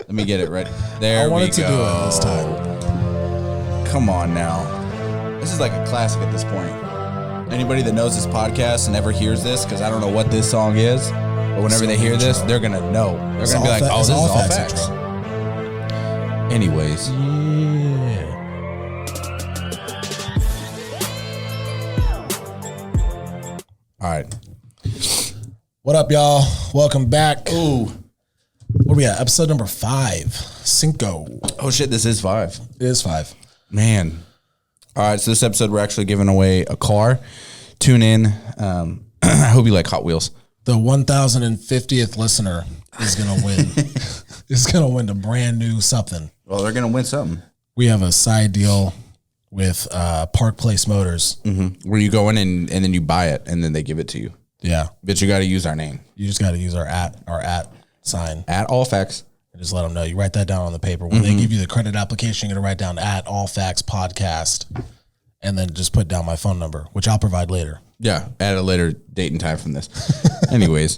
Let me get it right. There we go. I wanted to do it this time. Come on now. This is like a classic at this point. Anybody that knows this podcast and ever hears this, because I don't know what this song is, but whenever they hear this, they're going to know. They're going to be like, oh, this is all facts. Anyways. All right. What up, y'all? Welcome back. Ooh. What are we at? Episode number 5. Cinco. Oh, shit. This is 5. It is 5. Man. All right. So this episode, we're actually giving away a car. Tune in. I hope you like Hot Wheels. The 1,050th listener is going to win. Is going to win a brand new something. Well, they're going to win something. We have a side deal with Park Place Motors. Mm-hmm. Where you go in and then you buy it and then they give it to you. Yeah. But you got to use our name. You just got to use our at sign. At all facts. And just let them know. You write that down on the paper. When they give you the credit application, you're going to write down at all facts podcast and then just put down my phone number, which I'll provide later. Yeah. At a later date and time from this. Anyways.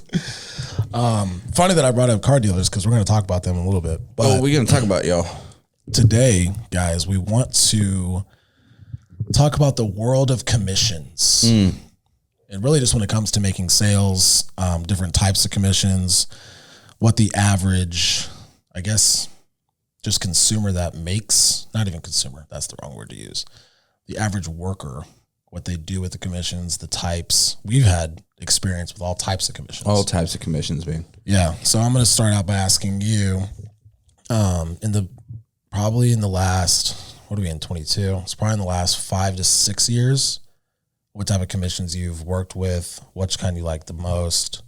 Funny that I brought up car dealers because we're going to talk about them in a little bit. But we're going to talk about y'all. Today, guys, we want to talk about the world of commissions. And really just when it comes to making sales, different types of commissions, what the average, I guess, just consumer that makes, not even consumer, that's the wrong word to use, the average worker, what they do with the commissions, the types. We've had experience with all types of commissions. All types of commissions, man. Yeah. So I'm going to start out by asking you, probably in the last, what are we in, 22? It's probably in the last 5 to 6 years. What type of commissions you've worked with, which kind you like the most,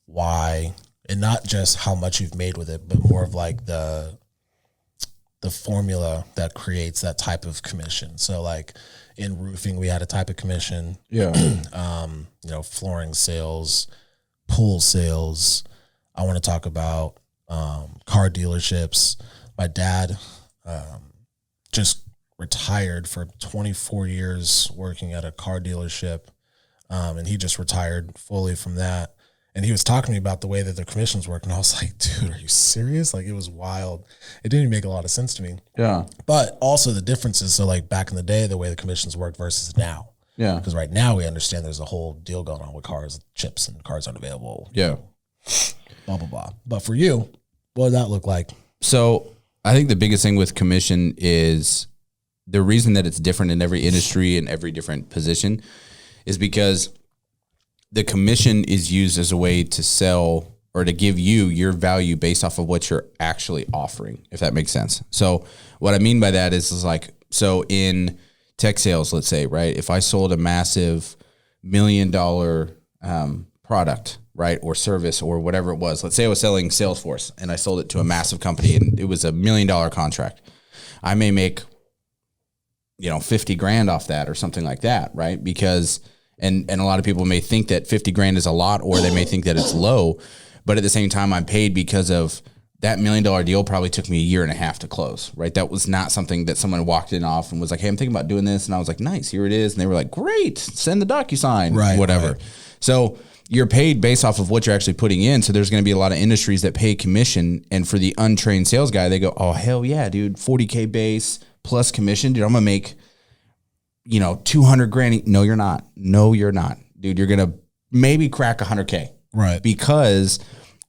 why, and not just how much you've made with it, but more of like the formula that creates that type of commission. So like in roofing, we had a type of commission. Yeah. Flooring sales, pool sales. I want to talk about car dealerships. My dad just retired for 24 years working at a car dealership, and he just retired fully from that. And he was talking to me about the way that the commissions work, and I was like, dude, are you serious? Like, it was wild. It didn't even make a lot of sense to me. Yeah. But also the differences, so like back in the day, the way the commissions worked versus now. Yeah. Because right now we understand there's a whole deal going on with cars, chips, and cars aren't available. Yeah. Blah, blah, blah. But for you, what did that look like? So I think the biggest thing with commission is the reason that it's different in every industry and every different position is because the commission is used as a way to sell or to give you your value based off of what you're actually offering, if that makes sense. So what I mean by that is like, so in tech sales, let's say, right, if I sold a massive $1 million product, right, or service or whatever it was, let's say I was selling Salesforce and I sold it to a massive company and it was $1 million contract. I may make 50 grand off that or something like that, right? Because, and a lot of people may think that 50 grand is a lot, or they may think that it's low, but at the same time, I'm paid because of that $1 million deal probably took me 1.5 years to close, right? That was not something that someone walked in off and was like, hey, I'm thinking about doing this. And I was like, nice, here it is. And they were like, great, send the DocuSign, right, whatever. Right. So you're paid based off of what you're actually putting in. So there's going to be a lot of industries that pay commission. And for the untrained sales guy, they go, oh, hell yeah, dude, 40K base plus commission. Dude, I'm going to make 200 grand. No, you're not. No, you're not. Dude, you're going to maybe crack 100K. Right. Because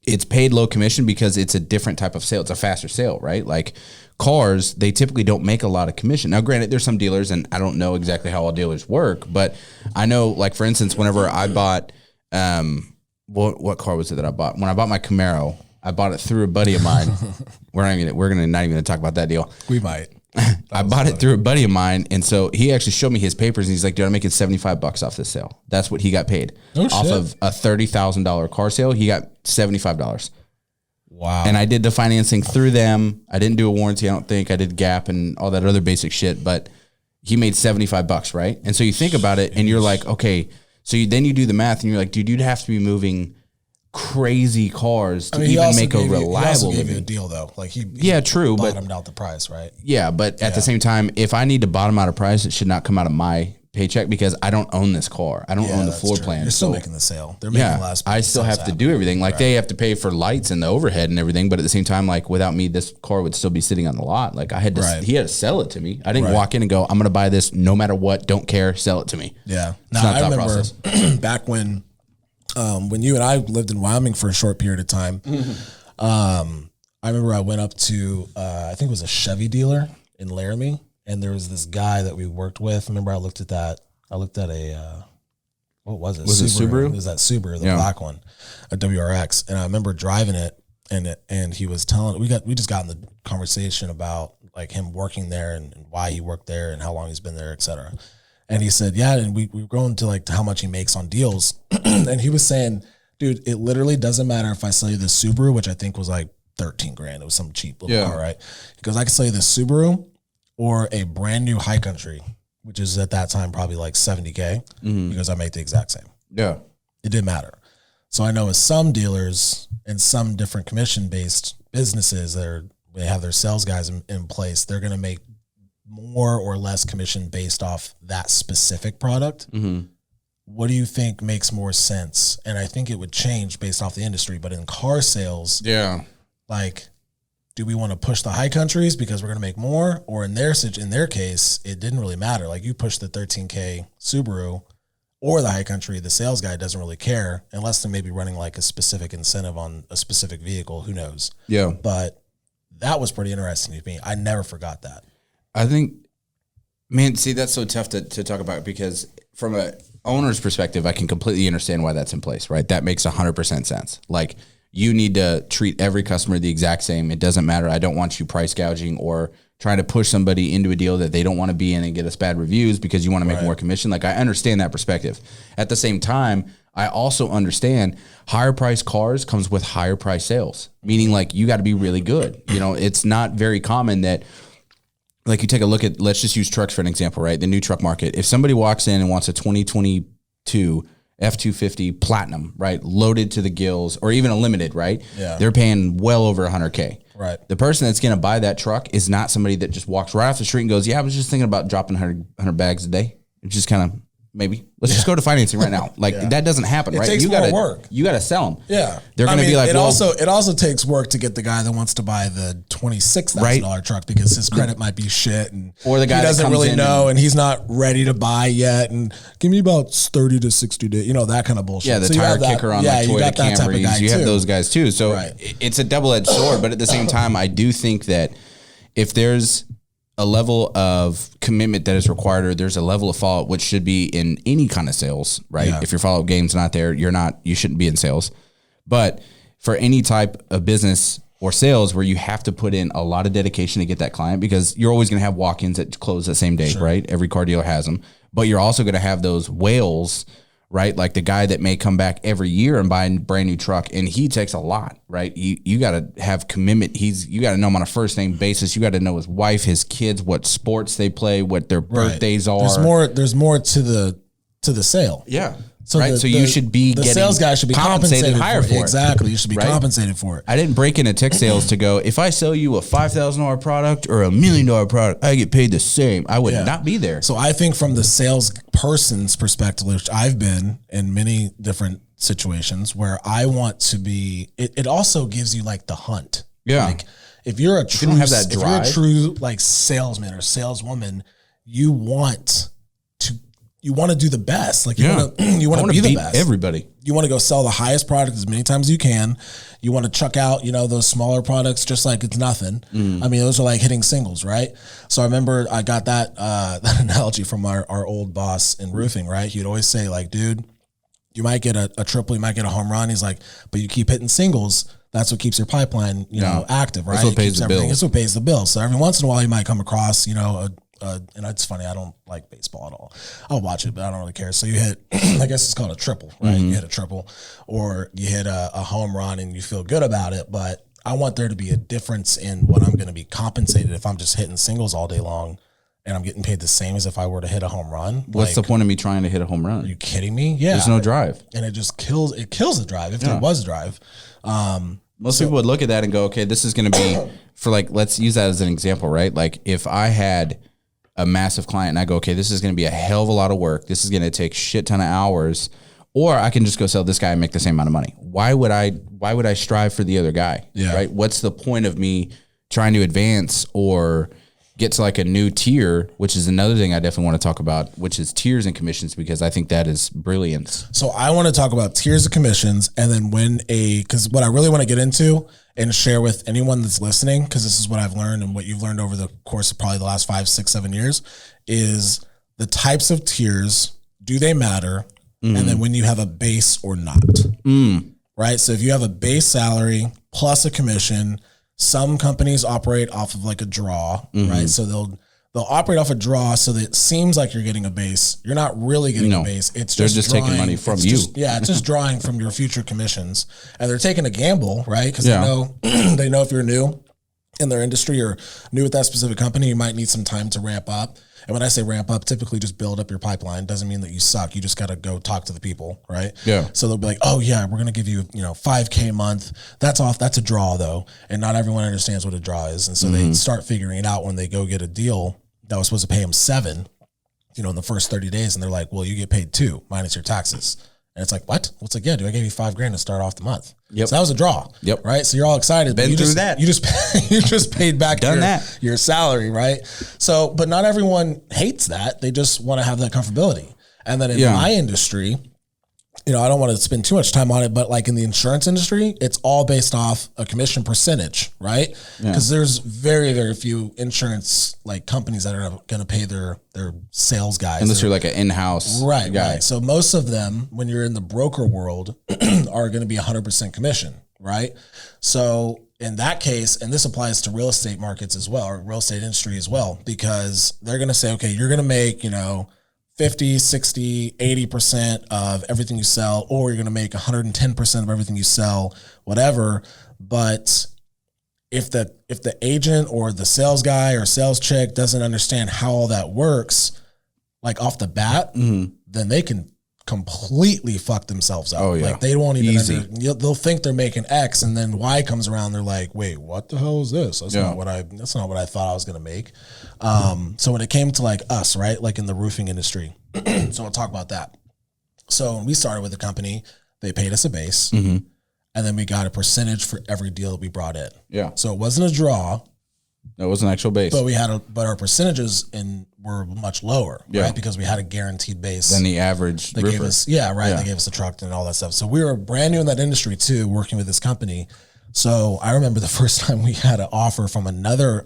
it's paid low commission because it's a different type of sale. It's a faster sale, right? Like cars, they typically don't make a lot of commission. Now, granted, there's some dealers, and I don't know exactly how all dealers work, but I know, like, for instance, whenever I bought, what car was it that I bought? When I bought my Camaro, I bought it through a buddy of mine. We're not even going to talk about that deal. We might. I bought it through a buddy of mine, and so he actually showed me his papers, and he's like, dude, I'm making $75 off this sale. That's what he got paid. Off of a $30,000 car sale, he got $75. Wow. And I did the financing through them. I didn't do a warranty, I don't think. I did Gap and all that other basic shit, but he made $75, right? And so you think about it, and you're like, okay, so then you do the math, and you're like, dude, you'd have to be moving crazy cars to even make a reliable. He also gave you a deal though, like he true, bottomed out the price, right? Yeah, but at the same time, if I need to bottom out a price, it should not come out of my paycheck because I don't own this car. I don't own the floor plan. You're still making the sale. They're making less. I still have to do everything. Like they have to pay for lights and the overhead and everything. But at the same time, like without me, this car would still be sitting on the lot. Like I had to, he had to sell it to me. I didn't walk in and go, I'm going to buy this no matter what. Don't care. Sell it to me. Yeah. Now, I remember back when you and I lived in Wyoming for a short period of time, I remember I went up to, I think it was a Chevy dealer in Laramie. And there was this guy that we worked with. Remember, I looked at that. I looked at a, what was it? Was it Subaru? It was that Subaru, the black one, a WRX. And I remember driving it, and he was telling, we just got in the conversation about like him working there and why he worked there and how long he's been there, et cetera. And he said, yeah, and we were going to like how much he makes on deals. And he was saying, dude, it literally doesn't matter if I sell you this Subaru, which I think was like 13 grand. It was some cheap little car, right? Because I could sell you this Subaru or a brand new High Country, which is at that time probably like 70K, because I make the exact same. Yeah. It didn't matter. So I know with some dealers and some different commission-based businesses they have their sales guys in place, they're going to make more or less commission based off that specific product. What do you think makes more sense? And I think it would change based off the industry, but in car sales, like, do we want to push the High Countries because we're going to make more? Or in their case, it didn't really matter. Like you push the 13K Subaru or the High Country, the sales guy doesn't really care unless they're maybe running like a specific incentive on a specific vehicle. Who knows? Yeah. But that was pretty interesting to me. I never forgot that. I think, man, see, that's so tough to talk about because from a owner's perspective, I can completely understand why that's in place, right? That makes 100% sense. Like, you need to treat every customer the exact same. It doesn't matter. I don't want you price gouging or trying to push somebody into a deal that they don't want to be in and get us bad reviews because you want to make more commission. Like, I understand that perspective. At the same time, I also understand higher price cars comes with higher price sales, meaning like you got to be really good. You know, it's not very common that, like, you take a look at, let's just use trucks for an example, right? The new truck market. If somebody walks in and wants a 2022 F-250 Platinum, right, loaded to the gills, or even a limited, right? Yeah. They're paying well over $100K. Right. The person that's going to buy that truck is not somebody that just walks right off the street and goes, yeah, I was just thinking about dropping 100 bags a day. It's just kind of, maybe let's just go to financing right now. Like that doesn't happen, right? Takes more work. You got to sell them. Yeah. They're going to be like, it also takes work to get the guy that wants to buy the $26,000 truck because his credit might be shit, and or the guy he doesn't really know and he's not ready to buy yet, and give me about 30 to 60 days, you know, that kind of bullshit. Yeah, the tire kicker on like Toyota Camrys. You have those guys too. So it's a double-edged sword, but at the same time, I do think that if there's a level of commitment that is required, or there's a level of follow-up, which should be in any kind of sales, right? Yeah. If your follow-up game's not there, you shouldn't be in sales. But for any type of business or sales where you have to put in a lot of dedication to get that client, because you're always going to have walk-ins that close the same day, right? Every car dealer has them. But you're also going to have those whales, right? Like the guy that may come back every year and buy a brand new truck, and he takes a lot, right? You got to have commitment. You got to know him on a first name basis. You got to know his wife, his kids, what sports they play, what their birthdays are. There's more to the sale. Yeah. So you should be the getting sales guy should be compensated higher for it. Exactly. You should be compensated for it. I didn't break into tech sales to go, if I sell you a $5,000 product or $1 million product, I get paid the same. I would not be there. So I think from the salesperson's perspective, which I've been in many different situations where I want to be, it also gives you like the hunt. Yeah. Like if you're a true, like salesman or saleswoman, you want to do the best. Like you want to be the best. Everybody. You want to go sell the highest product as many times as you can. You want to chuck out, those smaller products just like it's nothing. I mean, those are like hitting singles, right? So I remember I got that analogy from our old boss in roofing, right? He'd always say like, dude, you might get a triple, you might get a home run. He's like, but you keep hitting singles. That's what keeps your pipeline, active, right? That's what pays the bills. That's what pays the bills. So every once in a while you might come across, and it's funny, I don't like baseball at all. I'll watch it, but I don't really care. So you hit, I guess it's called a triple, right? You hit a triple, or you hit a home run and you feel good about it. But I want there to be a difference in what I'm going to be compensated if I'm just hitting singles all day long and I'm getting paid the same as if I were to hit a home run. What's the point of me trying to hit a home run? Are you kidding me? Yeah. There's no drive. And it just kills the drive, if there was drive. Most people would look at that and go, okay, this is going to be for like, let's use that as an example, right? Like if I had a massive client and I go, okay, this is going to be a hell of a lot of work. This is going to take shit ton of hours. Or I can just go sell this guy and make the same amount of money. Why would I strive for the other guy? Yeah. Right. What's the point of me trying to advance or get to like a new tier, which is another thing I definitely want to talk about, which is tiers and commissions, because I think that is brilliance. So I want to talk about tiers of commissions, and then because what I really want to get into and share with anyone that's listening, because this is what I've learned and what you've learned over the course of probably the last 5, 6, 7 years, is the types of tiers. Do they matter? And then when you have a base or not, right? So if you have a base salary plus a commission, some companies operate off of like a draw, right? So they'll operate off a draw so that it seems like you're getting a base. You're not really getting a base. They're just taking money from you. It's just drawing from your future commissions, and they're taking a gamble, right? Because they know they know if you're new in their industry or new with that specific company, you might need some time to ramp up. And when I say ramp up, typically just build up your pipeline. Doesn't mean that you suck. You just got to go talk to the people, right? Yeah. So they'll be like, oh yeah, we're going to give you, $5K a month. That's a draw though. And not everyone understands what a draw is. And so they start figuring it out when they go get a deal that was supposed to pay them 7, in the first 30 days. And they're like, well, you get paid 2 minus your taxes. And it's like, what? Well, it's like, yeah, dude, I gave you $5,000 to start off the month. Yep. So that was a draw. Yep. Right. So you're all excited. Been through that. You just paid back your salary. Right. So, but not everyone hates that. They just want to have that comfortability. And then in my industry, I don't want to spend too much time on it, but like in the insurance industry, it's all based off a commission percentage, right? Because there's very, very few insurance like companies that are going to pay their sales guys. Unless you're like an in-house guy. Right. So most of them, when you're in the broker world, are going to be 100% commission, right? So in that case, and this applies to real estate markets as well, or real estate industry as well, because they're going to say, okay, you're going to make, 50, 60, 80% of everything you sell, or you're going to make 110% of everything you sell, whatever. But if the agent or the sales guy or sales chick doesn't understand how all that works, like off the bat, then they can completely fuck themselves up. Oh, yeah. Like they won't even they'll think they're making X, and then Y comes around, they're like, wait, what the hell is this? That's not what I thought I was gonna make. So when it came to like us, right, like in the roofing industry, so I'll talk about that. So when we started with the company, they paid us a base, and then we got a percentage for every deal that we brought in. Yeah. So it wasn't a draw. It was an actual base. But our percentages were much lower, right? Because we had a guaranteed base than the average roofer. They gave us, They gave us a truck and all that stuff. So we were brand new in that industry too, working with this company. So I remember the first time we had an offer from another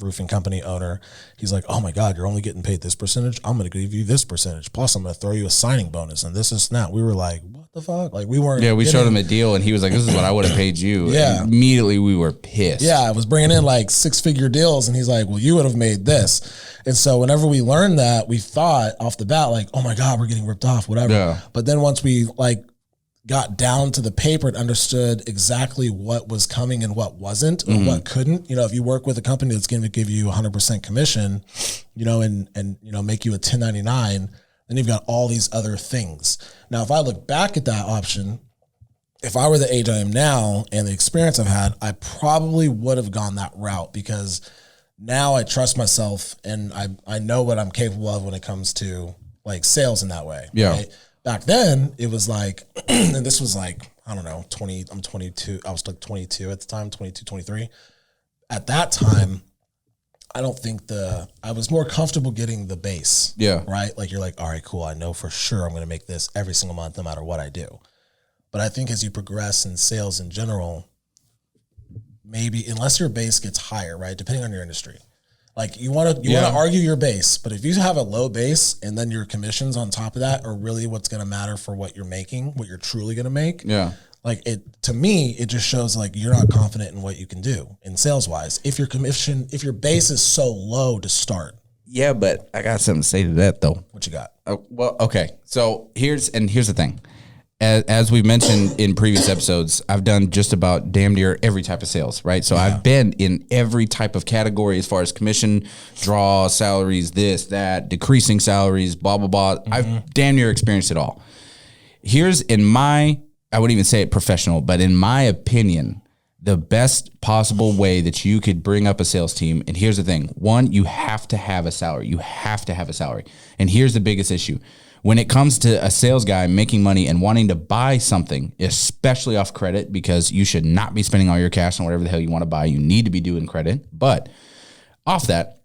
roofing company owner. He's like, oh my God, you're only getting paid this percentage. I'm going to give you this percentage. Plus I'm going to throw you a signing bonus and this and that. We were like, what the fuck? Like we weren't. Yeah, we showed him a deal and he was like, this is what I would have paid you. Yeah. And immediately we were pissed. Yeah, I was bringing in like 6-figure deals and he's like, well, you would have made this. And so whenever we learned that, we thought off the bat, like, oh my God, we're getting ripped off, whatever. Yeah. But then once we got down to the paper and understood exactly what was coming and what wasn't, or what couldn't. If you work with a company that's going to give you 100% commission, and make you a 1099, then you've got all these other things. Now, if I look back at that option, if I were the age I am now and the experience I've had, I probably would have gone that route, because now I trust myself and I know what I'm capable of when it comes to like sales in that way. Yeah. Right? Back then, it was like, and this was like, I don't know, I'm 22. I was like 22 at the time, 22, 23. At that time, I don't think I was more comfortable getting the base. Yeah. Right? Like you're like, all right, cool. I know for sure I'm going to make this every single month, no matter what I do. But I think as you progress in sales in general, maybe unless your base gets higher, right? Depending on your industry. Like you want to argue your base, but if you have a low base and then your commissions on top of that are really what's going to matter for what you're making, what you're truly going to make. Yeah. Like to me, it just shows like you're not confident in what you can do in sales wise. If your base is so low to start. Yeah, but I got something to say to that though. What you got? Well, okay. So here's the thing. As we mentioned in previous episodes, I've done just about damn near every type of sales, right? So I've been in every type of category as far as commission, draw, salaries, this, that, decreasing salaries, blah, blah, blah. I've damn near experienced it all. I wouldn't even say it professional, but in my opinion, the best possible way that you could bring up a sales team. And here's the thing. One, you have to have a salary. You have to have a salary. And here's the biggest issue. When it comes to a sales guy making money and wanting to buy something, especially off credit, because you should not be spending all your cash on whatever the hell you want to buy. You need to be doing credit. But off that,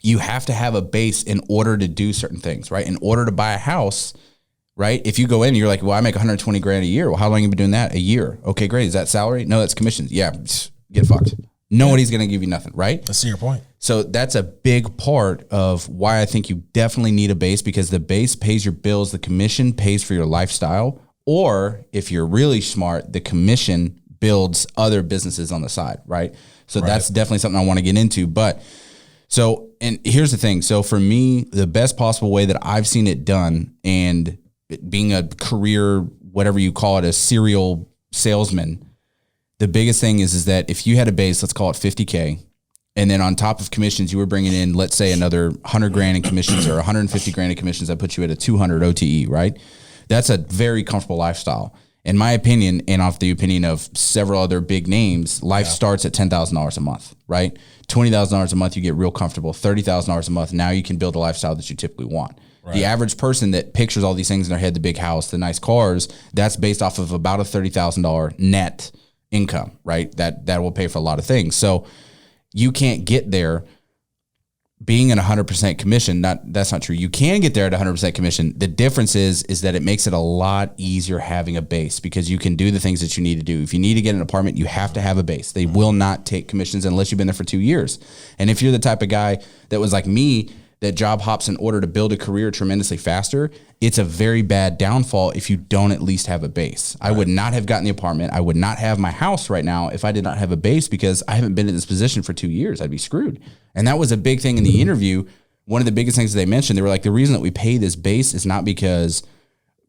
you have to have a base in order to do certain things, right? In order to buy a house, right? If you go in and you're like, well, I make 120 grand a year. Well, how long have you been doing that? A year. Okay, great. Is that salary? No, that's commissions. Yeah, get fucked. Nobody's going to give you nothing, right? I see your point. So that's a big part of why I think you definitely need a base, because the base pays your bills. The commission pays for your lifestyle. Or if you're really smart, the commission builds other businesses on the side, right? So that's definitely something I want to get into. But so, and here's the thing. So for me, the best possible way that I've seen it done, and being a career, whatever you call it, a serial salesman, the biggest thing is that if you had a base, let's call it 50K, and then on top of commissions, you were bringing in, let's say, another 100 grand in commissions or 150 grand in commissions, that puts you at a 200 OTE, right? That's a very comfortable lifestyle. In my opinion, and off the opinion of several other big names, life starts at $10,000 a month, right? $20,000 a month, you get real comfortable. $30,000 a month, now you can build a lifestyle that you typically want. Right. The average person that pictures all these things in their head, the big house, the nice cars, that's based off of about a $30,000 net income, right? That will pay for a lot of things. So you can't get there being at 100% commission. That's not true. You can get there at 100% commission. The difference is that it makes it a lot easier having a base, because you can do the things that you need to do. If you need to get an apartment, you have to have a base. They will not take commissions unless you've been there for 2 years. And if you're the type of guy that was like me, that job hops in order to build a career tremendously faster, it's a very bad downfall if you don't at least have a base. Right. I would not have gotten the apartment. I would not have my house right now if I did not have a base, because I haven't been in this position for 2 years. I'd be screwed. And that was a big thing in the interview. One of the biggest things that they mentioned, they were like, the reason that we pay this base is not because,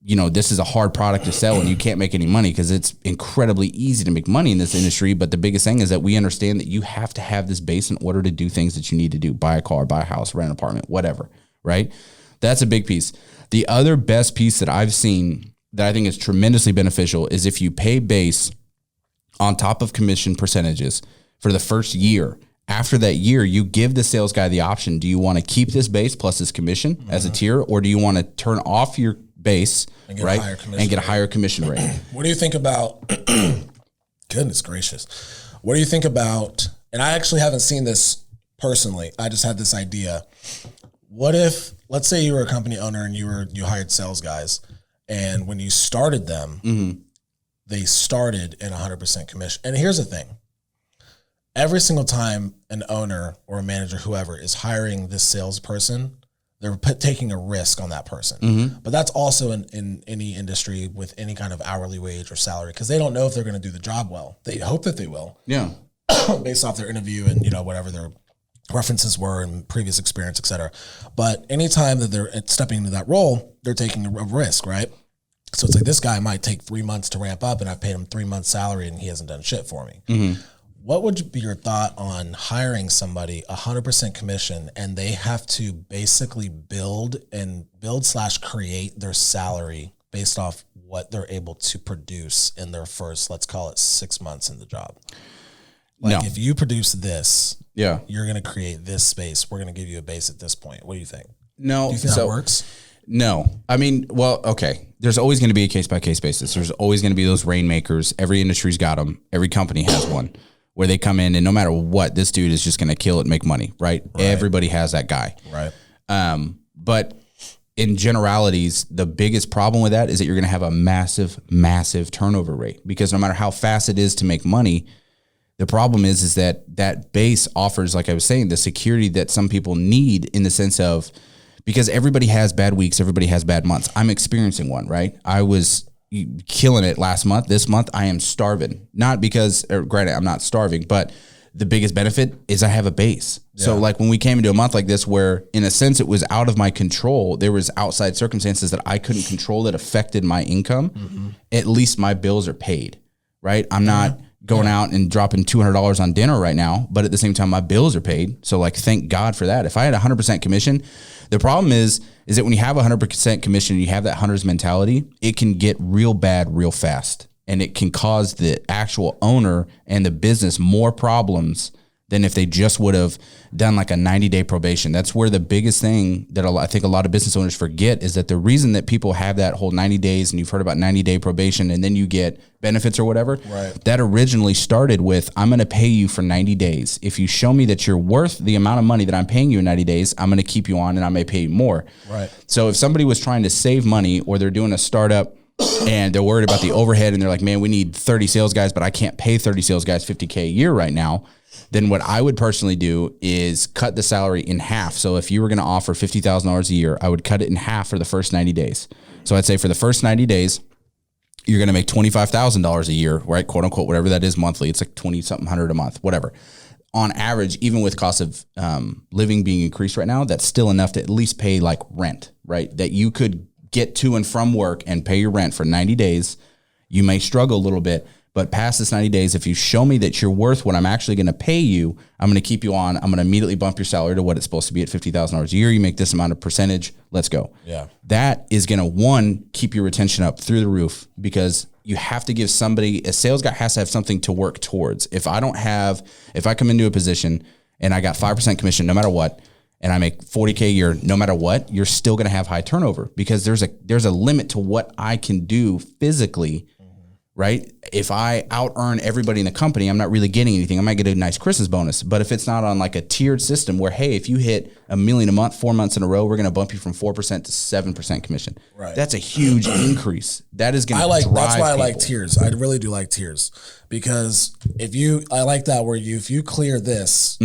you know, this is a hard product to sell and you can't make any money, because it's incredibly easy to make money in this industry. But the biggest thing is that we understand that you have to have this base in order to do things that you need to do. Buy a car, buy a house, rent an apartment, whatever, right? That's a big piece. The other best piece that I've seen that I think is tremendously beneficial is if you pay base on top of commission percentages for the first year. After that year, you give the sales guy the option. Do you want to keep this base plus this commission as a tier, or do you want to turn off your base, and get a higher commission rate? What do you think about, goodness gracious, what do you think about, and I actually haven't seen this personally, I just had this idea. What if, let's say you were a company owner and you hired sales guys, and when you started them, they started in 100% commission. And here's the thing. Every single time an owner or a manager, whoever, is hiring this salesperson, they're taking a risk on that person. But that's also in any industry with any kind of hourly wage or salary, because they don't know if they're going to do the job well. They hope that they will. Yeah. Based off their interview and, you know, whatever their references were and previous experience, et cetera. But anytime that they're stepping into that role, they're taking a risk, right? So it's like, this guy might take 3 months to ramp up, and I've paid him 3 months salary and he hasn't done shit for me. What would be your thought on hiring somebody 100% commission, and they have to basically build / create their salary based off what they're able to produce in their first, let's call it 6 months in the job? Like, if you produce this, you're going to create this space. We're going to give you a base at this point. What do you think? No. Do you think that works? No. I mean, well, okay. There's always going to be a case-by-case basis. There's always going to be those rainmakers. Every industry's got them. Every company has one where they come in and no matter what, this dude is just going to kill it and make money, right? Everybody has that guy. Right. But in generalities, the biggest problem with that is that you're going to have a massive, massive turnover rate, because no matter how fast it is to make money, the problem is that base offers, like I was saying, the security that some people need, in the sense of, because everybody has bad weeks, everybody has bad months. I'm experiencing one, right? I was killing it last month. This month I am starving. Not because, granted, I'm not starving, but the biggest benefit is I have a base. Yeah. So like when we came into a month like this, where in a sense it was out of my control, there was outside circumstances that I couldn't control that affected my income. At least my bills are paid, right? I'm not going out and dropping $200 on dinner right now, but at the same time my bills are paid. So like, thank God for that. If I had 100% commission, the problem is that when you have 100% commission, you have that hunter's mentality, it can get real bad real fast. and it can cause the actual owner and the business more problems than if they just would have done like a 90-day probation. That's where the biggest thing that I think a lot of business owners forget is that the reason that people have that whole 90 days, and you've heard about 90-day probation, and then you get benefits or whatever, right, that originally started with, I'm going to pay you for 90 days. If you show me that you're worth the amount of money that I'm paying you in 90 days, I'm going to keep you on and I may pay you more. Right. So if somebody was trying to save money, or they're doing a startup and they're worried about the overhead and they're like, man, we need 30 sales guys, but I can't pay 30 sales guys $50K a year right now, then what I would personally do is cut the salary in half. So if you were going to offer $50,000 a year, I would cut it in half for the first 90 days. So I'd say for the first 90 days, you're going to make $25,000 a year, right? Quote unquote, whatever that is monthly. It's like 20 something hundred a month, whatever. On average, even with cost of living being increased right now, that's still enough to at least pay like rent, right? That you could get to and from work and pay your rent for 90 days. You may struggle a little bit, but past this 90 days, if you show me that you're worth what I'm actually going to pay you, I'm going to keep you on. I'm going to immediately bump your salary to what it's supposed to be at $50,000 a year. You make this amount of percentage. Let's go. Yeah. That is going to, one, keep your retention up through the roof, because you have to give somebody, a sales guy has to have something to work towards. If I come into a position and I got 5% commission no matter what, and I make $40K a year no matter what, you're still going to have high turnover, because there's a limit to what I can do physically. Right? If I out earn everybody in the company, I'm not really getting anything. I might get a nice Christmas bonus, but if it's not on like a tiered system where, hey, if you hit $1 million a month, 4 months in a row, we're going to bump you from 4% to 7% commission. Right. That's a huge increase. That is going to drive that's why I people. like tiers. I really do like tiers, because I like that where if you clear this,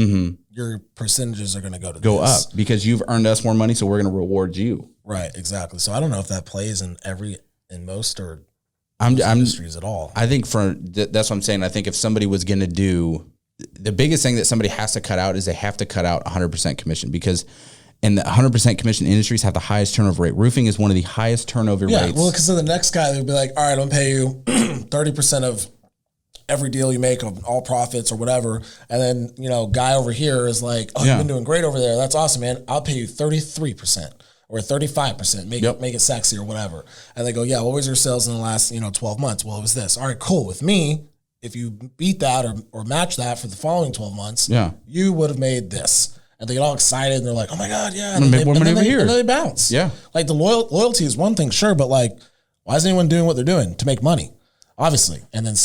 your percentages are going to go up because you've earned us more money. So we're going to reward you. Right. Exactly. So I don't know if that plays in most or industries at all. I think that's what I'm saying. I think if somebody was going to do, the biggest thing that somebody has to cut out is they have to cut out 100% commission, because in the 100% commission industries have the highest turnover rate. Roofing is one of the highest turnover rates. Yeah, well, because the next guy would be like, all right, I'm going to pay you 30% of every deal you make of all profits or whatever. And then, guy over here is like, oh, you've been doing great over there. That's awesome, man. I'll pay you 33%. Or 35%, make it sexy or whatever. And they go, yeah, what was your sales in the last 12 months? Well, it was this. All right, cool. With me, if you beat that or match that for the following 12 months, you would have made this. And they get all excited and they're like, oh my God, yeah. And make more money over here. And then they bounce. Yeah. Like the loyalty is one thing, sure, but like, why is anyone doing what they're doing? To make money, obviously. And then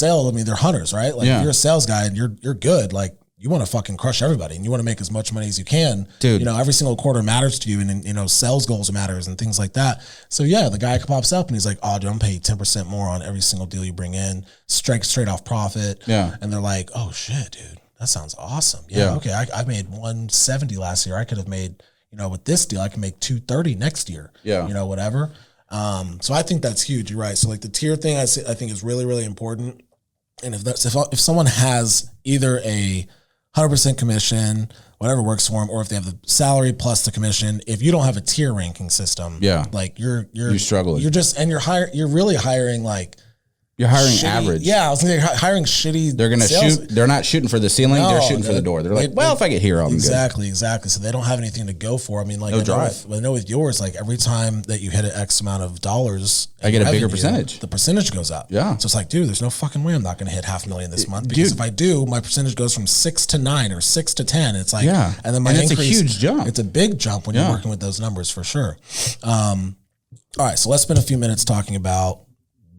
they're hunters, right? Like if you're a sales guy and you're good, like, you want to fucking crush everybody and you want to make as much money as you can. Dude. Every single quarter matters to you, and sales goals matters and things like that. So yeah, the guy pops up and he's like, oh, dude, I'm paying 10% more on every single deal you bring in, straight off profit. Yeah. And they're like, oh shit, dude, that sounds awesome. Yeah. Okay. I made 170 last year. I could have made, with this deal, I can make 230 next year. Yeah. Whatever. So I think that's huge. You're right. So like the tier thing, I think is really, really important. And if someone has either a 100% commission, whatever works for them, or if they have the salary plus the commission, if you don't have a tier ranking system, like you're struggling. You're really hiring like You're hiring shitty, average. Yeah, I was thinking hiring shitty. They're going to shoot. They're not shooting for the ceiling. They're shooting for the door. They're like, well, if I get here, I'm exactly, good. Exactly. So they don't have anything to go for. I mean, like, no drive. I know with yours, like every time that you hit an X amount of dollars, I get a bigger percentage. The percentage goes up. Yeah. So it's like, dude, there's no fucking way I'm not going to hit $500,000 this month, because if I do, my percentage goes from 6 to 9 or 6 to 10. It's like, and then my increase, it's a huge jump. It's a big jump when you're working with those numbers for sure. All right, so let's spend a few minutes talking about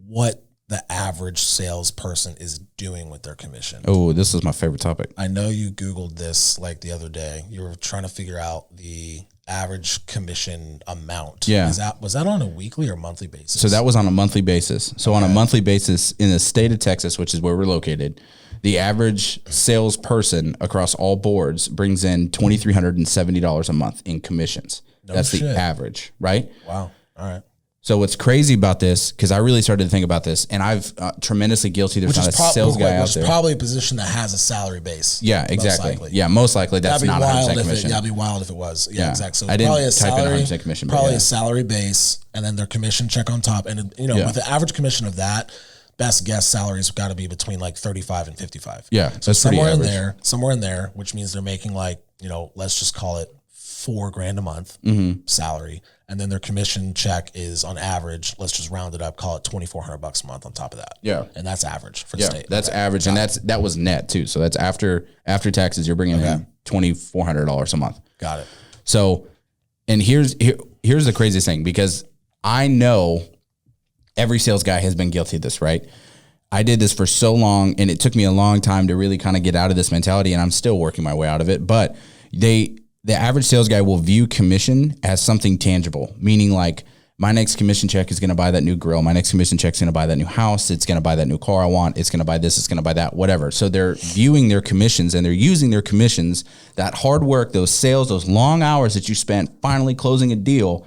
what the average salesperson is doing with their commission. Oh, this is my favorite topic. I know you Googled this like the other day. You were trying to figure out the average commission amount. Yeah. Was that on a weekly or monthly basis? So that was on a monthly basis. So on a monthly basis in the state of Texas, which is where we're located, the average salesperson across all boards brings in $2,370 a month in commissions. That's the average, right? Wow. All right. So what's crazy about this, because I really started to think about this, and I've tremendously guilty. There's not a sales guy out there. Which is probably a position that has a salary base. Yeah, exactly. Yeah, most likely that's not 100% commission. That'd be wild if it was. Yeah, exactly. So I didn't type in 100% commission. Probably a salary base, and then their commission check on top. And with the average commission of that, best guess salaries have got to be between like 35 and 55. Yeah, so somewhere in there, which means they're making like, let's just call it $4,000 a month salary. And then their commission check is on average, let's just round it up, call it $2,400 a month on top of that. Yeah. And that's average for the state. That's average. And that was net too. So that's after taxes, you're bringing in $2,400 a month. Got it. So, and here's the craziest thing, because I know every sales guy has been guilty of this, right? I did this for so long, and it took me a long time to really kind of get out of this mentality, and I'm still working my way out of it. But the average sales guy will view commission as something tangible, meaning like, my next commission check is going to buy that new grill. My next commission check is going to buy that new house. It's going to buy that new car I want. It's going to buy this. It's going to buy that, whatever. So they're viewing their commissions, and they're using their commissions, that hard work, those sales, those long hours that you spent finally closing a deal,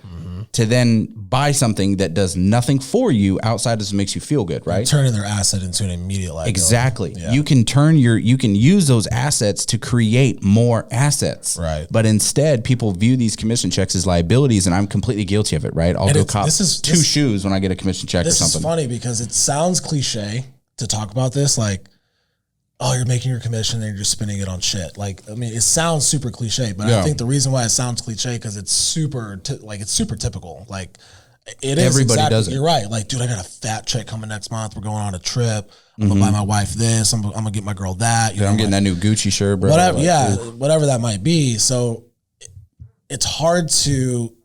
to then buy something that does nothing for you outside of just makes you feel good, right? Turning their asset into an immediate liability. Exactly. Yeah. You can use those assets to create more assets. Right. But instead, people view these commission checks as liabilities, and I'm completely guilty of it, right? I'll go cop two shoes when I get a commission check or something. This is funny because it sounds cliche to talk about this, like, oh, you're making your commission and you're just spending it on shit. Like, I mean, it sounds super cliche, but I think the reason why it sounds cliche because it's super typical. Like, it is. Everybody does it. You're right. Like, dude, I got a fat check coming next month. We're going on a trip. I'm gonna buy my wife this. I'm gonna get my girl that. You know, I'm getting that new Gucci shirt, bro. Whatever, like, whatever that might be. So it's hard to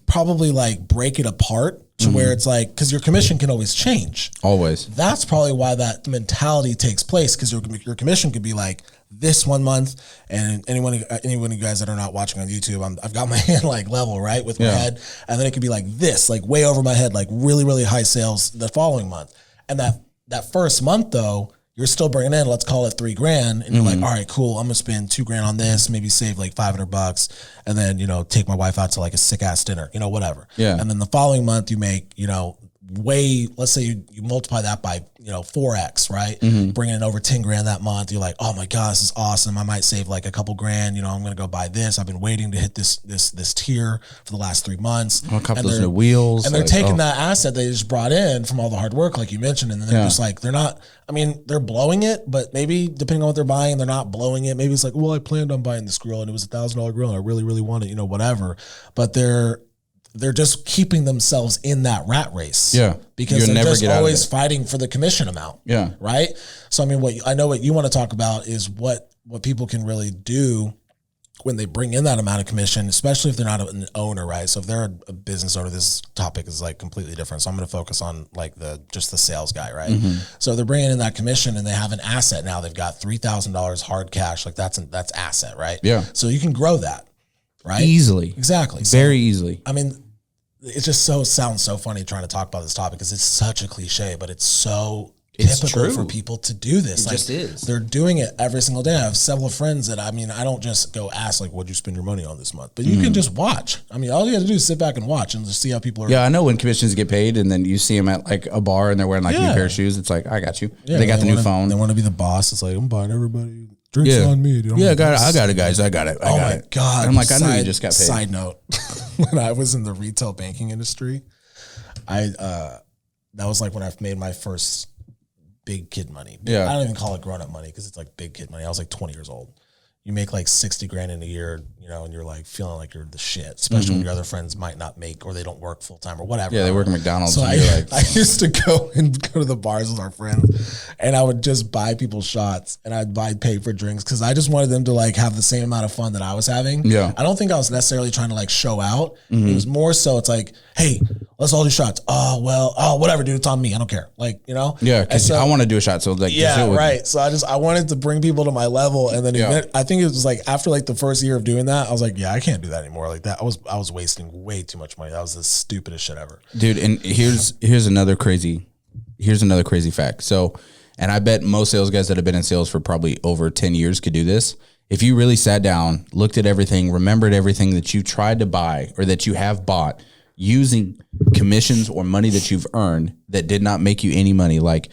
probably like break it apart to where it's like, because your commission can always change. Always. That's probably why that mentality takes place, because your commission could be like this 1 month, and anyone of you guys that are not watching on YouTube, I've got my hand like level, right, with my head, and then it could be like this, like way over my head, like really, really high sales the following month. And that first month though, you're still bringing in, let's call it $3,000, and you're like, all right, cool, I'm gonna spend $2,000 on this, maybe save like $500, and then, you know, take my wife out to like a sick ass dinner, you know, whatever. Yeah. And then the following month you make, you know, let's say you multiply that by, you know, 4x, right? Bringing in over $10,000 that month. You're like, oh my God, this is awesome. I might save like a couple grand. You know, I'm going to go buy this. I've been waiting to hit this tier for the last 3 months. A couple of those new wheels. And they're taking that asset they just brought in from all the hard work, like you mentioned. And then they're just like, they're blowing it, but maybe depending on what they're buying, they're not blowing it. Maybe it's like, well, I planned on buying this grill and it was $1,000 grill and I really, really want it, you know, whatever. But they're just keeping themselves in that rat race. Yeah. Because they're just always fighting for the commission amount. Yeah. Right. So, I mean, what you want to talk about is what people can really do when they bring in that amount of commission, especially if they're not an owner, right? So if they're a business owner, this topic is like completely different. So I'm going to focus on like just the sales guy, right? So they're bringing in that commission and they have an asset now. They've got $3,000 hard cash. Like that's asset, right? Yeah. So you can grow that. Right? Easily. Exactly. Very easily. I mean, it just sounds so funny trying to talk about this topic because it's such a cliche, but it's typical true for people to do this. It just is. They're doing it every single day. I have several friends that, I mean, I don't just go ask like, what'd you spend your money on this month? But you can just watch. I mean, all you have to do is sit back and watch and just see how people are. Yeah, I know when commissions get paid and then you see them at like a bar and they're wearing like a new pair of shoes. It's like, I got you. Yeah, they got the new phone. They want to be the boss. It's like, I'm buying everybody. Drinks on me, dude. I got it, guys. I got it. Oh my God. And I'm like, I know you just got paid. Side note, when I was in the retail banking industry, that was like when I made my first big kid money. I don't even call it grown up money because it's like big kid money. I was like 20 years old. You make like 60 grand in a year, you know, and you're like feeling like you're the shit, especially when your other friends might not make or they don't work full time or whatever. Yeah, they work at McDonald's. So I used to go to the bars with our friends and I would just buy people shots and I'd pay for drinks because I just wanted them to like have the same amount of fun that I was having. Yeah. I don't think I was necessarily trying to like show out. It was more so it's like, hey, let's all do shots. Oh, well, whatever, dude. It's on me. I don't care. Like, you know? Yeah, because I want to do a shot. So like, right. So I wanted to bring people to my level. And then I think it was like after like the first year of doing that, I was like, yeah, I can't do that anymore. Like that, I was wasting way too much money. That was the stupidest shit ever. Dude, and here's another crazy fact. So, and I bet most sales guys that have been in sales for probably over 10 years could do this. If you really sat down, looked at everything, remembered everything that you tried to buy or that you have bought using commissions or money that you've earned that did not make you any money. Like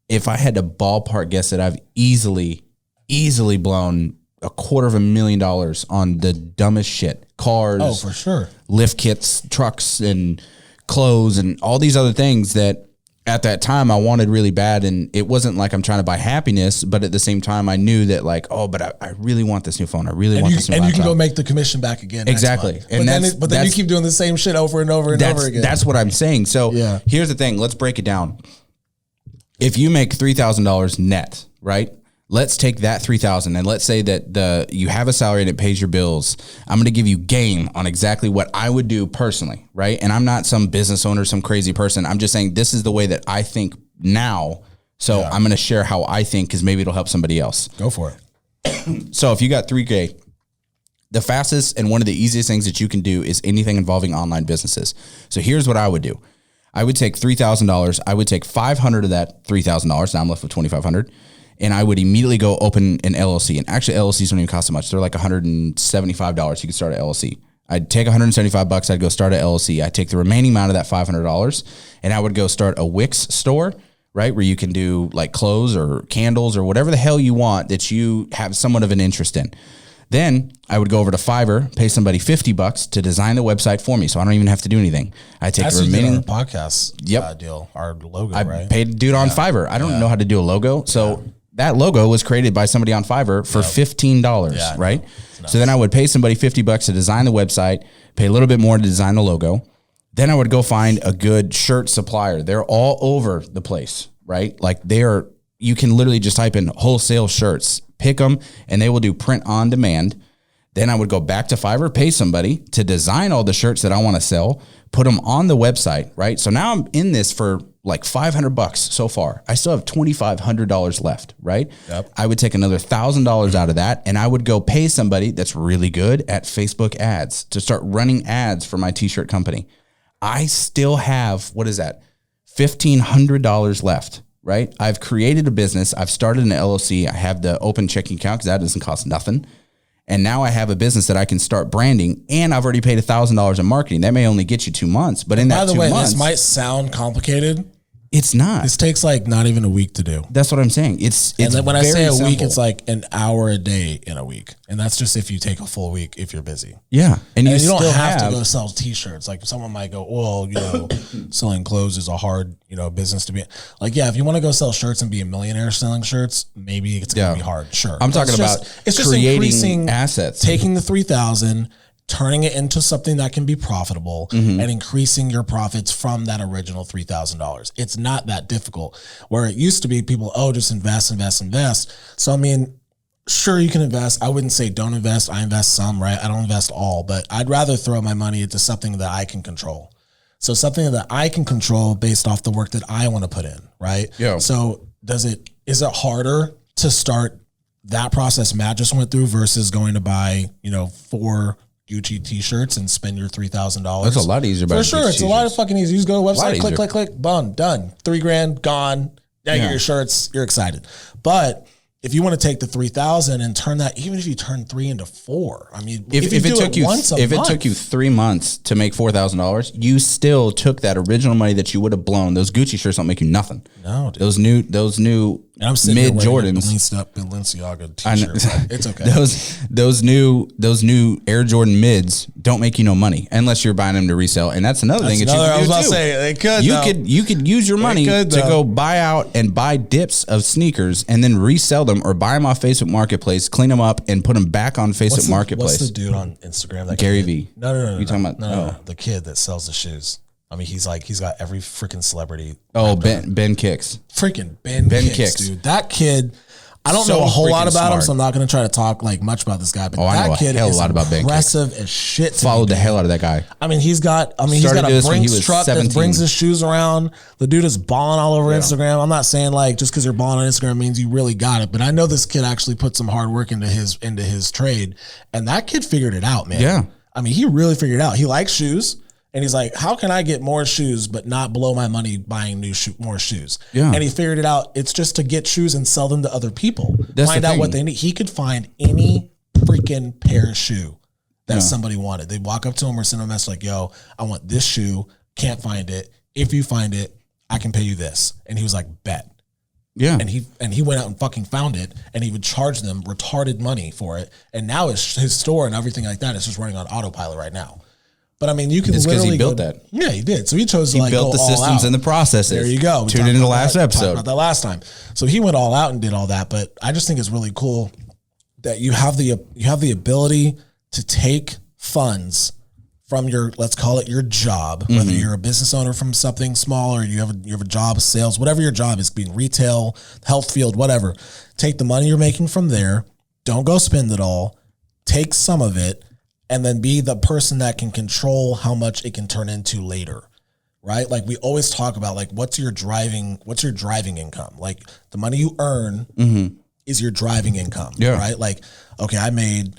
if I had to ballpark guess that I've easily blown $250,000 on the dumbest shit, cars. Oh, for sure. Lift kits, trucks and clothes and all these other things that at that time I wanted really bad, and it wasn't like I'm trying to buy happiness, but at the same time I knew that like, oh, but I really want this new phone. I really want this new laptop. And you can go make the commission back again. Exactly. And but then you keep doing the same shit over and over and over again. That's what I'm saying. So here's the thing. Let's break it down. If you make $3,000 net, right? Let's take that $3,000 and let's say that you have a salary and it pays your bills. I'm going to give you game on exactly what I would do personally, right? And I'm not some business owner, some crazy person. I'm just saying this is the way that I think now. So I'm going to share how I think because maybe it'll help somebody else. Go for it. So if you got $3K, the fastest and one of the easiest things that you can do is anything involving online businesses. So here's what I would do. I would take $3,000. I would take $500 of that $3,000. Now I'm left with $2,500. And I would immediately go open an LLC. And actually, LLCs don't even cost so much. They're like $175. You can start an LLC. I'd take $175. I'd go start an LLC. I'd take the remaining amount of that $500, and I would go start a Wix store, right, where you can do like clothes or candles or whatever the hell you want that you have somewhat of an interest in. Then I would go over to Fiverr, pay somebody $50 to design the website for me, so I don't even have to do anything. I take the remaining podcast deal, our logo. I paid a dude on Fiverr. I don't know how to do a logo, so that logo was created by somebody on Fiverr for $15, right? Nice. So then I would pay somebody $50 to design the website, pay a little bit more to design the logo. Then I would go find a good shirt supplier. They're all over the place, right? Like you can literally just type in wholesale shirts, pick them, and they will do print on demand. Then I would go back to Fiverr, pay somebody to design all the shirts that I want to sell, put them on the website, right? So now I'm in this for like $500 so far. I still have $2,500 left, right? Yep. I would take another $1,000 out of that, and I would go pay somebody that's really good at Facebook ads to start running ads for my t-shirt company. I still have, what is that? $1,500 left, right? I've created a business. I've started an LLC. I have the open checking account because that doesn't cost nothing. And now I have a business that I can start branding, and I've already paid $1,000 in marketing. That may only get you 2 months, but in that 2 months, this might sound complicated. It's not. This takes like not even a week to do. That's what I'm saying. It's and then when I say a simple. week, it's like an hour a day in a week, and that's just if you take a full week if you're busy. Yeah, and you don't have to go sell t-shirts. Like someone might go, well, selling clothes is a hard business to be. Like, yeah, if you want to go sell shirts and be a millionaire selling shirts, maybe it's gonna be hard. Sure, I'm talking about it's just creating assets, taking the 3,000. Turning it into something that can be profitable and increasing your profits from that original $3,000. It's not that difficult. Where it used to be people, just invest. So, I mean, sure, you can invest. I wouldn't say don't invest. I invest some, right? I don't invest all, but I'd rather throw my money into something that I can control. So something that I can control based off the work that I want to put in, right? Yeah. So is it harder to start that process Matt just went through versus going to buy, 4 Gucci t-shirts and spend your $3,000. That's a lot easier. For sure. It's a lot of fucking easy. You just go to the website, click, boom, done. $3,000 gone. Now you get your shirts. You're excited. But if you want to take the 3,000 and turn that, even if you turn 3 into 4, I mean, if it took you 3 months to make $4,000, you still took that original money that you would have blown. Those Gucci shirts don't make you nothing. No, dude. Those new and I'm sitting mid Jordans, bleached up Balenciaga t-shirt. It's okay. those new Air Jordan mids don't make you no money unless you're buying them to resell. And that's another thing that you could do. I was about to say they could. You could use your money to go buy out and buy dips of sneakers and then resell them or buy them off Facebook Marketplace, clean them up, and put them back on Facebook Marketplace. What's the dude on Instagram? That Gary V. No. You talking about? No, the kid that sells the shoes. I mean, he's got every freaking celebrity. Oh, Ben Kicks. Freaking Ben Kicks, dude. That kid, I don't know a whole lot about him, so I'm not going to try to talk like much about this guy. But that kid is impressive as shit. Followed the hell out of that guy. I mean, he's got a Brinks truck that brings his shoes around. The dude is balling all over Instagram. I'm not saying like just because you're balling on Instagram means you really got it, but I know this kid actually put some hard work into his trade, and that kid figured it out, man. Yeah. I mean, he really figured it out. He likes shoes. And he's like, how can I get more shoes but not blow my money buying more shoes? Yeah. And he figured it out. It's just to get shoes and sell them to other people. Find out what they need. He could find any freaking pair of shoe that somebody wanted. They'd walk up to him or send him a message like, yo, I want this shoe. Can't find it. If you find it, I can pay you this. And he was like, bet. Yeah. And he went out and fucking found it, and he would charge them retarded money for it. And now his store and everything like that is just running on autopilot right now. But I mean, you can literally he built that. Yeah, he did. So he chose to built the systems and the processes. There you go. Tune into the last episode. About that last time. So he went all out and did all that. But I just think it's really cool that you have the ability to take funds from your, let's call it your job, whether you're a business owner from something small or you have a job, sales, whatever your job is, being retail, health field, whatever. Take the money you're making from there. Don't go spend it all. Take some of it and then be the person that can control how much it can turn into later. Right? Like we always talk about, like, what's your driving income? Like the money you earn is your driving income. Yeah. Right? Like, okay, I made,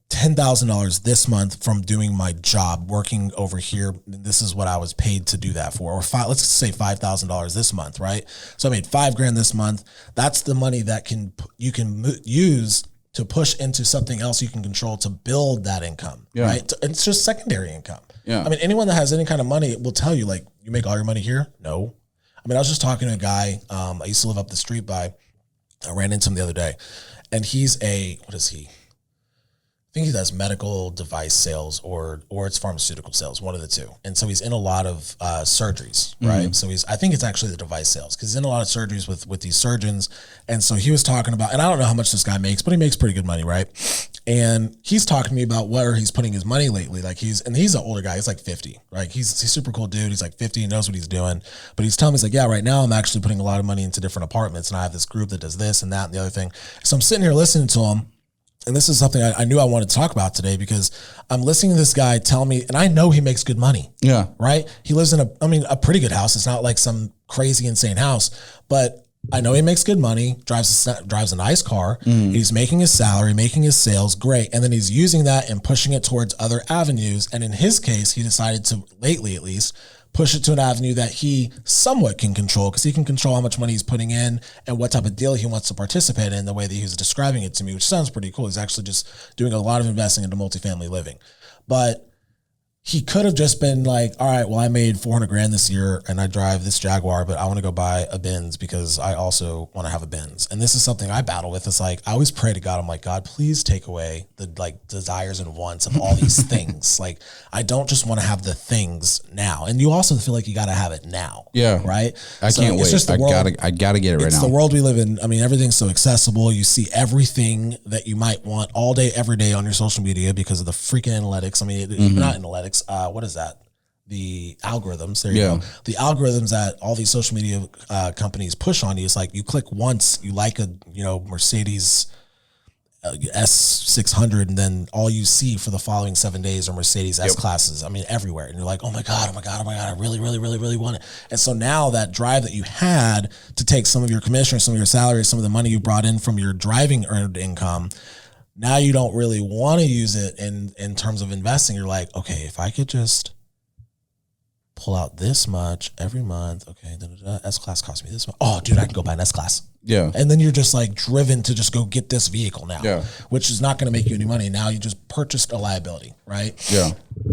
$10,000 this month from doing my job, working over here. This is what I was paid to do that for, or let's say $5,000 this month, right? So I made $5,000 this month. That's the money that you can use to push into something else you can control to build that income, right? It's just secondary income. Yeah. I mean, anyone that has any kind of money will tell you, like, you make all your money here? No. I mean, I was just talking to a guy, I used to live up the street I ran into him the other day, and he's what is he? I think he does medical device sales or it's pharmaceutical sales, one of the two. And so he's in a lot of surgeries, right? So I think it's actually the device sales, because he's in a lot of surgeries with these surgeons. And so he was talking about, and I don't know how much this guy makes, but he makes pretty good money, right? And he's talking to me about where he's putting his money lately. Like he's an older guy. He's like 50, right? He's a super cool dude. He's like 50. He knows what he's doing. But he's telling me, he's like, yeah, right now I'm actually putting a lot of money into different apartments, and I have this group that does this and that and the other thing. So I'm sitting here listening to him. And this is something I knew I wanted to talk about today, because I'm listening to this guy tell me, and I know he makes good money. Yeah. Right? He lives in a pretty good house. It's not like some crazy, insane house, but I know he makes good money, drives a nice car. He's making his salary, making his sales, great. And then he's using that and pushing it towards other avenues. And in his case, he decided to, lately at least, push it to an avenue that he somewhat can control, because he can control how much money he's putting in and what type of deal he wants to participate in, the way that he was describing it to me, which sounds pretty cool. He's actually just doing a lot of investing into multifamily living. But he could have just been like, all right, well, I made $400,000 this year and I drive this Jaguar, but I want to go buy a Benz because I also want to have a Benz. And this is something I battle with. It's like, I always pray to God. I'm like, God, please take away the desires and wants of all these things. Like, I don't just want to have the things now. And you also feel like you got to have it now. Yeah. Right. I can't wait. Just I gotta get it right now. It's the world we live in. I mean, everything's so accessible. You see everything that you might want all day, every day on your social media because of the freaking analytics. I mean, not analytics. What is that? The algorithms. There you go. The algorithms that all these social media companies push on you. It's like you click once, you like a Mercedes S600, and then all you see for the following 7 days are Mercedes S classes. I mean, everywhere, and you're like, oh my god, I really, really, really, really want it. And so now that drive that you had to take some of your commission, or some of your salary, some of the money you brought in from your driving earned income, now you don't really want to use it in terms of investing. You're like, okay, if I could just pull out this much every month, okay, S-Class cost me this much. Oh, dude, I can go buy an S-Class. Yeah. And then you're just like driven to just go get this vehicle now, which is not going to make you any money. Now you just purchased a liability, right? Yeah.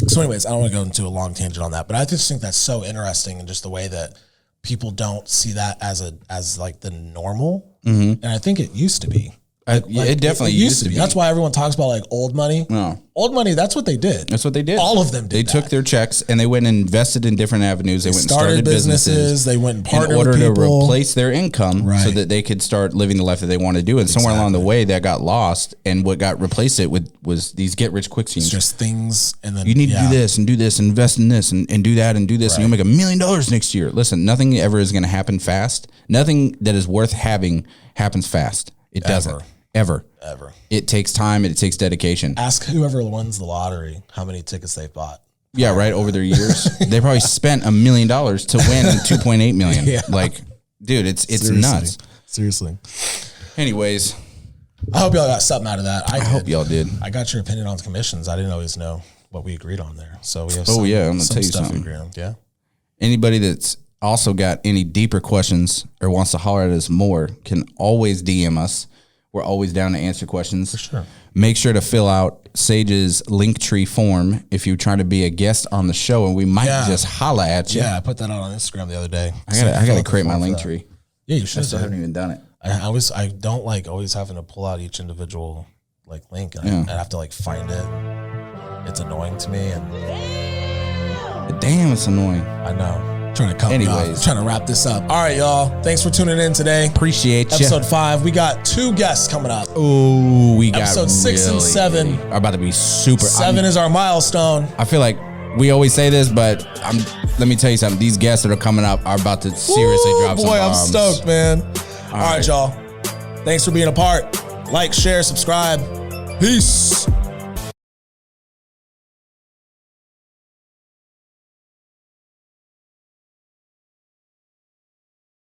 So anyways, I don't want to go into a long tangent on that, but I just think that's so interesting, and just the way that people don't see that as like the normal. And I think it used to be. It definitely used to be. That's why everyone talks about like old money. No. Old money, that's what they did. That's what they did. All of them did. They took their checks and they went and invested in different avenues. They went and started businesses. They went and partnered with people in order to replace their income, so that they could start living the life that they want to do. And somewhere along the way, that got lost. And what got replaced it with was these get rich quick schemes. It's just things, and then you need to do this and do this, and invest in this and do that and do this, and you'll make $1 million next year. Listen, nothing ever is going to happen fast. Nothing that is worth having happens fast. It doesn't. Ever. It takes time and it takes dedication. Ask whoever wins the lottery how many tickets they've bought. Yeah, right. Over their years, they probably spent $1 million to win $2.8 million. Yeah. Like, dude, it's nuts. Seriously. Anyways, I hope y'all got something out of that. I hope y'all did. I got your opinion on commissions. I didn't always know what we agreed on there. So we have I'm gonna tell you something. Yeah. Anybody that's also got any deeper questions or wants to holler at us more can always DM us. We're always down to answer questions. For sure. Make sure to fill out Sage's Linktree form if you're trying to be a guest on the show, and we might just holla at you. Yeah, I put that out on Instagram the other day. I gotta create my Linktree. Yeah, you should. I still haven't even done it. I don't like always having to pull out each individual like link, and I have to like find it. It's annoying to me, and Damn, it's annoying. I know. Trying to Anyways. trying to wrap this up. All right, y'all. Thanks for tuning in today. Appreciate you. Episode 5. We got 2 guests coming up. Ooh, we got Episode 6 and 7 are about to be super. 7 is our milestone. I feel like we always say this, but let me tell you something. These guests that are coming up are about to seriously drop some bombs. I'm stoked, man. All right, y'all. Thanks for being a part. Like, share, subscribe. Peace.